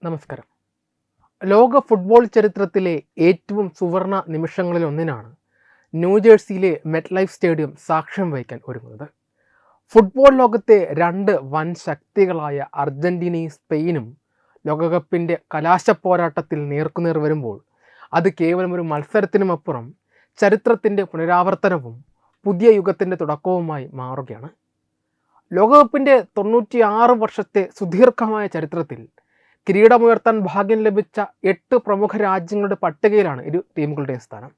നമസ്കാരം. ലോക ഫുട്ബോൾ ചരിത്രത്തിലെ ഏറ്റവും സുവർണ നിമിഷങ്ങളിലൊന്നിനാണ് ന്യൂജേഴ്സിയിലെ മെറ്റ്ലൈഫ് സ്റ്റേഡിയം സാക്ഷ്യം വഹിക്കാൻ ഒരുങ്ങുന്നത്. ഫുട്ബോൾ ലോകത്തെ രണ്ട് വൻ ശക്തികളായ അർജന്റീനയും സ്പെയിനും ലോകകപ്പിൻ്റെ കലാശപ്പോരാട്ടത്തിൽ നേർക്കുനേർ വരുമ്പോൾ അത് കേവലം ഒരു മത്സരത്തിനുമപ്പുറം ചരിത്രത്തിൻ്റെ പുനരാവർത്തനവും പുതിയ യുഗത്തിൻ്റെ തുടക്കവുമായി മാറുകയാണ്. ലോകകപ്പിൻ്റെ 96 വർഷത്തെ സുദീർഘമായ ചരിത്രത്തിൽ കിരീടമുയർത്താൻ ഭാഗ്യം ലഭിച്ച 8 പ്രമുഖ രാജ്യങ്ങളുടെ പട്ടികയിലാണ് ഇരു ടീമുകളുടെയും സ്ഥാനം.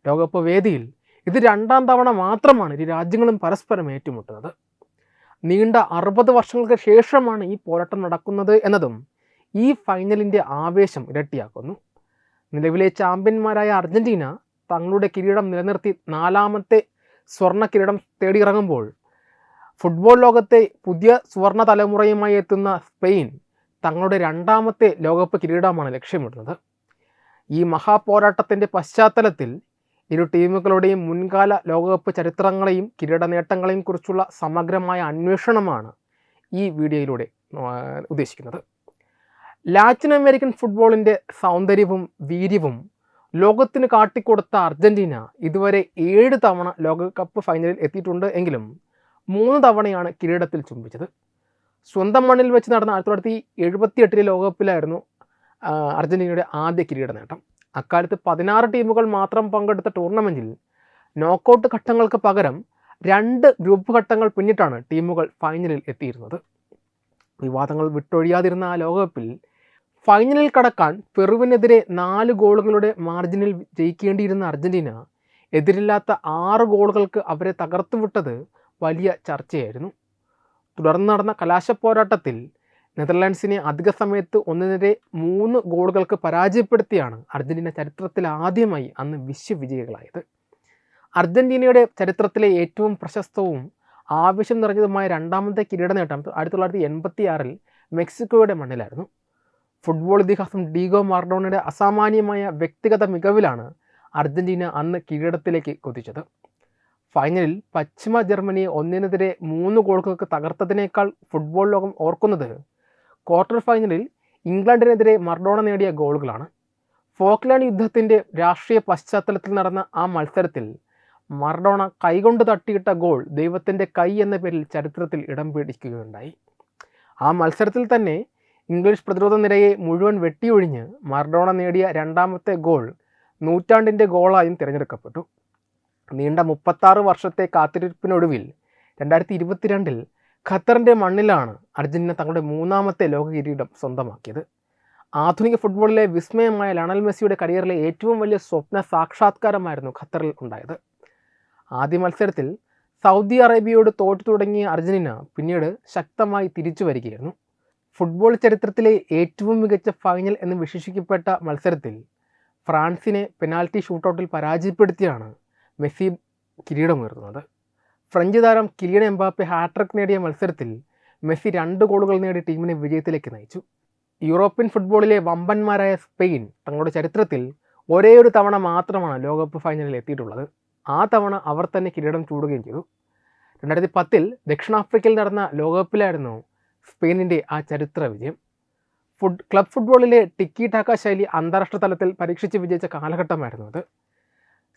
ലോകകപ്പ് വേദിയിൽ ഇത് രണ്ടാം തവണ മാത്രമാണ് ഇരു രാജ്യങ്ങളും പരസ്പരം ഏറ്റുമുട്ടുന്നത്. നീണ്ട 60 വർഷങ്ങൾക്ക് ശേഷമാണ് ഈ പോരാട്ടം നടക്കുന്നത് എന്നതും ഈ ഫൈനലിൻ്റെ ആവേശം ഇരട്ടിയാക്കുന്നു. നിലവിലെ ചാമ്പ്യന്മാരായ അർജന്റീന തങ്ങളുടെ കിരീടം നിലനിർത്തി 4ാമത്തെ സ്വർണ്ണ കിരീടം തേടിയിറങ്ങുമ്പോൾ ഫുട്ബോൾ ലോകത്തെ പുതിയ സുവർണ തലമുറയുമായി എത്തുന്ന സ്പെയിൻ തങ്ങളുടെ 2ാമത്തെ ലോകകപ്പ് കിരീടമാണ് ലക്ഷ്യമിടുന്നത്. ഈ മഹാപോരാട്ടത്തിൻ്റെ പശ്ചാത്തലത്തിൽ ഇരു ടീമുകളുടെയും മുൻകാല ലോകകപ്പ് ചരിത്രങ്ങളെയും കിരീട നേട്ടങ്ങളെയും കുറിച്ചുള്ള സമഗ്രമായ അന്വേഷണമാണ് ഈ വീഡിയോയിലൂടെ ഉദ്ദേശിക്കുന്നത്. ലാറ്റിൻ അമേരിക്കൻ ഫുട്ബോളിൻ്റെ സൗന്ദര്യവും വീര്യവും ലോകത്തിന് കാട്ടിക്കൊടുത്ത അർജന്റീന ഇതുവരെ 7 തവണ ലോകകപ്പ് ഫൈനലിൽ എത്തിയിട്ടുണ്ട് എങ്കിലും 3 തവണയാണ് കിരീടത്തിൽ ചുംബിച്ചത്. സ്വന്തം മണ്ണിൽ വെച്ച് നടന്ന 1978 ലോകകപ്പിലായിരുന്നു അർജന്റീനയുടെ ആദ്യ കിരീട നേട്ടം. അക്കാലത്ത് 16 ടീമുകൾ മാത്രം പങ്കെടുത്ത ടൂർണമെൻറ്റിൽ നോക്കൗട്ട് ഘട്ടങ്ങൾക്ക് പകരം 2 ഗ്രൂപ്പ് ഘട്ടങ്ങൾ പിന്നിട്ടാണ് ടീമുകൾ ഫൈനലിൽ എത്തിയിരുന്നത്. വിവാദങ്ങൾ വിട്ടൊഴിയാതിരുന്ന ആ ലോകകപ്പിൽ ഫൈനലിൽ കടക്കാൻ പെറുവിനെതിരെ 4 ഗോളുകളുടെ മാർജിനിൽ ജയിക്കേണ്ടിയിരുന്ന അർജന്റീന എതിരില്ലാത്ത 6 ഗോളുകൾക്ക് അവരെ തകർത്തുവിട്ടത് വലിയ ചർച്ചയായിരുന്നു. തുടർന്ന് നടന്ന കലാശപ്പോരാട്ടത്തിൽ നെതർലാൻഡ്സിനെ അധിക സമയത്ത് 1-3 ഗോളുകൾക്ക് പരാജയപ്പെടുത്തിയാണ് അർജന്റീന ചരിത്രത്തിൽ ആദ്യമായി അന്ന് വിശ്വവിജയികളായത്. അർജന്റീനയുടെ ചരിത്രത്തിലെ ഏറ്റവും പ്രശസ്തവും ആവേശം നിറഞ്ഞതുമായ 2ാമത്തെ കിരീട നേട്ടം 1986 മെക്സിക്കോയുടെ മണ്ണിലായിരുന്നു. ഫുട്ബോൾ ഇതിഹാസം ഡീഗോ മാർഡോണയുടെ അസാമാന്യമായ വ്യക്തിഗത മികവിലാണ് അർജന്റീന അന്ന് കിരീടത്തിലേക്ക് കുതിച്ചത്. ഫൈനലിൽ പശ്ചിമ ജർമ്മനിയെ 1-3 ഗോളുകൾക്ക് തകർത്തതിനേക്കാൾ ഫുട്ബോൾ ലോകം ഓർക്കുന്നത് ക്വാർട്ടർ ഫൈനലിൽ ഇംഗ്ലണ്ടിനെതിരെ മർഡോണ നേടിയ ഗോളുകളാണ്. ഫോക്ലാൻഡ് യുദ്ധത്തിൻ്റെ രാഷ്ട്രീയ പശ്ചാത്തലത്തിൽ നടന്ന ആ മത്സരത്തിൽ മർഡോണ കൈകൊണ്ട് തട്ടിയിട്ട ഗോൾ ദൈവത്തിൻ്റെ കൈ എന്ന പേരിൽ ചരിത്രത്തിൽ ഇടം പിടിക്കുകയുണ്ടായി. ആ മത്സരത്തിൽ തന്നെ ഇംഗ്ലീഷ് പ്രതിരോധ നിരയെ മുഴുവൻ വെട്ടിയൊഴിഞ്ഞ് മർഡോണ നേടിയ 2ാമത്തെ ഗോൾ നൂറ്റാണ്ടിൻ്റെ ഗോളായും തിരഞ്ഞെടുക്കപ്പെട്ടു. നീണ്ട 36 വർഷത്തെ കാത്തിരിപ്പിനൊടുവിൽ 2022 ഖത്തറിൻ്റെ മണ്ണിലാണ് അർജന്റീന തങ്ങളുടെ 3ാമത്തെ ലോക കിരീടം സ്വന്തമാക്കിയത്. ആധുനിക ഫുട്ബോളിലെ വിസ്മയമായ ലയണൽ മെസ്സിയുടെ കരിയറിലെ ഏറ്റവും വലിയ സ്വപ്ന സാക്ഷാത്കാരമായിരുന്നു ഖത്തറിൽ ഉണ്ടായത്. ആദ്യ മത്സരത്തിൽ സൗദി അറേബ്യയോട് തോറ്റു തുടങ്ങിയ അർജന്റീന പിന്നീട് ശക്തമായി തിരിച്ചു വരികയായിരുന്നു. ഫുട്ബോൾ ചരിത്രത്തിലെ ഏറ്റവും മികച്ച ഫൈനൽ എന്ന് വിശേഷിക്കപ്പെട്ട മത്സരത്തിൽ ഫ്രാൻസിനെ പെനാൽറ്റി ഷൂട്ടൗട്ടിൽ പരാജയപ്പെടുത്തിയാണ് മെസ്സി കിരീടമുയർത്തുന്നത്. ഫ്രഞ്ച് താരം കിലിയൻ എംബാപ്പെ ഹാട്രിക് നേടിയ മത്സരത്തിൽ മെസ്സി 2 ഗോളുകൾ നേടി ടീമിനെ വിജയത്തിലേക്ക് നയിച്ചു. യൂറോപ്യൻ ഫുട്ബോളിലെ വമ്പന്മാരായ സ്പെയിൻ തങ്ങളുടെ ചരിത്രത്തിൽ ഒരേയൊരു തവണ മാത്രമാണ് ലോകകപ്പ് ഫൈനലിൽ എത്തിയിട്ടുള്ളത്. ആ തവണ അവർ തന്നെ കിരീടം ചൂടുകയും ചെയ്തു. 2010 ദക്ഷിണാഫ്രിക്കയിൽ നടന്ന ലോകകപ്പിലായിരുന്നു സ്പെയിനിൻ്റെ ആ ചരിത്ര വിജയം. ക്ലബ് ഫുട്ബോളിലെ ടിക്കി ടാക്ക ശൈലി അന്താരാഷ്ട്ര തലത്തിൽ പരീക്ഷിച്ച് വിജയിച്ച കാലഘട്ടമായിരുന്നു അത്.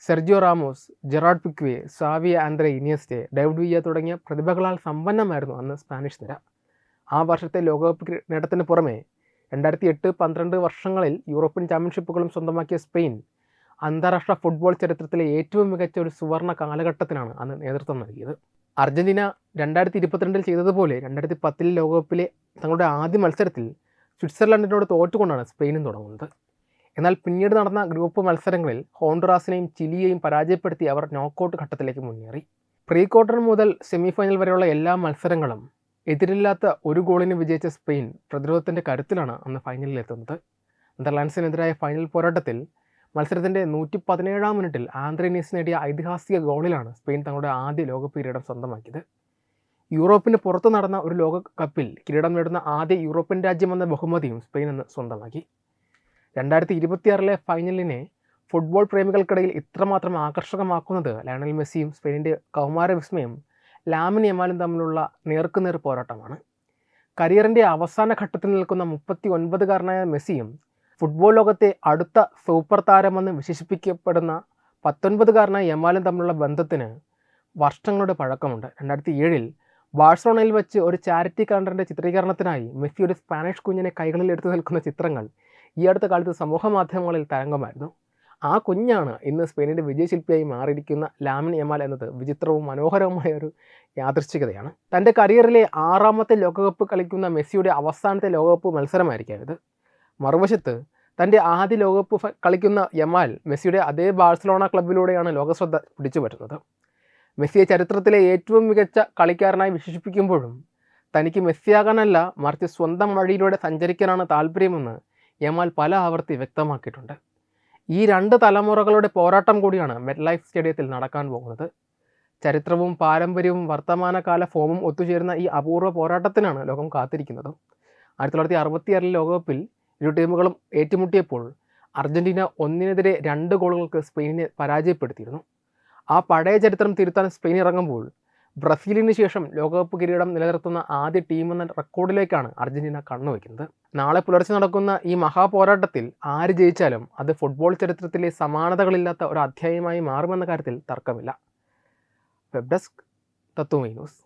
Sergio Ramos, Gerard Pique, Xavi Andres Iniesta, David Villa തുടങ്ങിയ പ്രതിഭകളാൽ സമ്പന്നമായിരുന്നു അന്ന് സ്പാനിഷ് നിര. ആ വർഷത്തെ ലോകകപ്പ് നേട്ടത്തിന് പുറമെ 2008, 12 വർഷങ്ങളിൽ യൂറോപ്യൻ ചാമ്പ്യൻഷിപ്പുകളും സ്വന്തമാക്കിയ സ്പെയിൻ അന്താരാഷ്ട്ര ഫുട്ബോൾ ചരിത്രത്തിലെ ഏറ്റവും മികച്ച ഒരു സുവർണ കാലഘട്ടത്തിനാണ് അന്ന് നേതൃത്വം നൽകിയത്. അർജന്റീന 2022 ചെയ്തതുപോലെ 2010 ലോകകപ്പിലെ തങ്ങളുടെ ആദ്യ മത്സരത്തിൽ സ്വിറ്റ്സർലൻഡിനോട് തോറ്റുകൊണ്ടാണ് സ്പെയിനും തുടങ്ങുന്നത്. എന്നാൽ പിന്നീട് നടന്ന ഗ്രൂപ്പ് മത്സരങ്ങളിൽ ഹോണ്ടുറാസിനെയും ചിലിയെയും പരാജയപ്പെടുത്തി അവർ നോക്കൗട്ട് ഘട്ടത്തിലേക്ക് മുന്നേറി. പ്രീ ക്വാർട്ടർ മുതൽ സെമിഫൈനൽ വരെയുള്ള എല്ലാ മത്സരങ്ങളും എതിരില്ലാത്ത 1 ഗോളിന് വിജയിച്ച സ്പെയിൻ പ്രതിരോധത്തിൻ്റെ കരുത്തിലാണ് അന്ന് ഫൈനലിൽ എത്തുന്നത്. നെതർലാൻഡ്സിനെതിരായ ഫൈനൽ പോരാട്ടത്തിൽ മത്സരത്തിൻ്റെ 117ാം മിനിറ്റിൽ ആന്ദ്രെ ഇനിയസ്റ്റെ നേടിയ ഐതിഹാസിക ഗോളിലാണ് സ്പെയിൻ തങ്ങളുടെ ആദ്യ ലോകകപ്പ് കിരീടം സ്വന്തമാക്കിയത്. യൂറോപ്പിന് പുറത്ത് നടന്ന ഒരു ലോകകപ്പിൽ കിരീടം നേടുന്ന ആദ്യ യൂറോപ്യൻ രാജ്യമെന്ന ബഹുമതിയും സ്പെയിൻ അന്ന് സ്വന്തമാക്കി. 2026 ഫൈനലിനെ ഫുട്ബോൾ പ്രേമികൾക്കിടയിൽ ഇത്രമാത്രം ആകർഷകമാക്കുന്നത് ലയണൽ മെസ്സിയും സ്പെയിനിൻ്റെ കൗമാര വിസ്മയം ലാമിൻ യമാലും തമ്മിലുള്ള നേർക്കുനേർ പോരാട്ടമാണ്. കരിയറിൻ്റെ അവസാന ഘട്ടത്തിൽ നിൽക്കുന്ന 39-കാരനായ മെസ്സിയും ഫുട്ബോൾ ലോകത്തെ അടുത്ത സൂപ്പർ താരമെന്ന് വിശേഷിപ്പിക്കപ്പെടുന്ന 19-കാരനായ യമാലും തമ്മിലുള്ള ബന്ധത്തിന് വർഷങ്ങളുടെ പഴക്കമുണ്ട്. 2007 ബാഴ്സലോണയിൽ വെച്ച് ഒരു ചാരിറ്റി കലണ്ടറിൻ്റെ ചിത്രീകരണത്തിനായി മെസ്സി ഒരു സ്പാനിഷ് കുഞ്ഞിനെ കൈകളിൽ എടുത്തു നിൽക്കുന്ന ചിത്രങ്ങൾ ഈ അടുത്ത കാലത്ത് സമൂഹ മാധ്യമങ്ങളിൽ തരംഗമായിരുന്നു. ആ കുഞ്ഞാണ് ഇന്ന് സ്പെയിനിൻ്റെ വിജയശില്പിയായി മാറിയിരിക്കുന്ന ലാമിൻ യമാൽ എന്നത് വിചിത്രവും മനോഹരവുമായ ഒരു യാദൃശ്ചികതയാണ്. തൻ്റെ കരിയറിലെ 6ാമത്തെ ലോകകപ്പ് കളിക്കുന്ന മെസ്സിയുടെ അവസാനത്തെ ലോകകപ്പ് മത്സരമായിരിക്കാം ഇത്. മറുവശത്ത് തൻ്റെ ആദ്യ ലോകകപ്പ് കളിക്കുന്ന യമാൽ മെസ്സിയുടെ അതേ ബാഴ്സലോണ ക്ലബിലൂടെയാണ് ലോകശ്രദ്ധ പിടിച്ചുപറ്റുന്നത്. മെസ്സിയെ ചരിത്രത്തിലെ ഏറ്റവും മികച്ച കളിക്കാരനായി വിശേഷിപ്പിക്കുമ്പോഴും തനിക്ക് മെസ്സിയാകാനല്ല മറിച്ച് സ്വന്തം വഴിയിലൂടെ സഞ്ചരിക്കാനാണ് താല്പര്യമെന്ന് യമാൽ പല ആവർത്തി വ്യക്തമാക്കിയിട്ടുണ്ട്. ഈ 2 തലമുറകളുടെ പോരാട്ടം കൂടിയാണ് മെറ്റ്ലൈഫ് സ്റ്റേഡിയത്തിൽ നടക്കാൻ പോകുന്നത്. ചരിത്രവും പാരമ്പര്യവും വർത്തമാനകാല ഫോമും ഒത്തുചേരുന്ന ഈ അപൂർവ പോരാട്ടത്തിനാണ് ലോകം കാത്തിരിക്കുന്നത്. 1966 ലോകകപ്പിൽ ഇരു ടീമുകളും ഏറ്റുമുട്ടിയപ്പോൾ അർജന്റീന 1-2 ഗോളുകൾക്ക് സ്പെയിനിനെ പരാജയപ്പെടുത്തിയിരുന്നു. ആ പഴയ ചരിത്രം തിരുത്താൻ സ്പെയിൻ ഇറങ്ങുമ്പോൾ ബ്രസീലിന് ശേഷം ലോകകപ്പ് കിരീടം നിലനിർത്തുന്ന ആദ്യ ടീമെന്ന റെക്കോർഡിലേക്കാണ് അർജന്റീന കണ്ണുവയ്ക്കുന്നത്. നാളെ പുലർച്ചെ നടക്കുന്ന ഈ മഹാപോരാട്ടത്തിൽ ആര് ജയിച്ചാലും അത് ഫുട്ബോൾ ചരിത്രത്തിലെ സമാനതകളില്ലാത്ത ഒരു അധ്യായമായി മാറുമെന്ന കാര്യത്തിൽ തർക്കമില്ല. വെബ് ഡെസ്ക് തത്വമൈ ന്യൂസ്.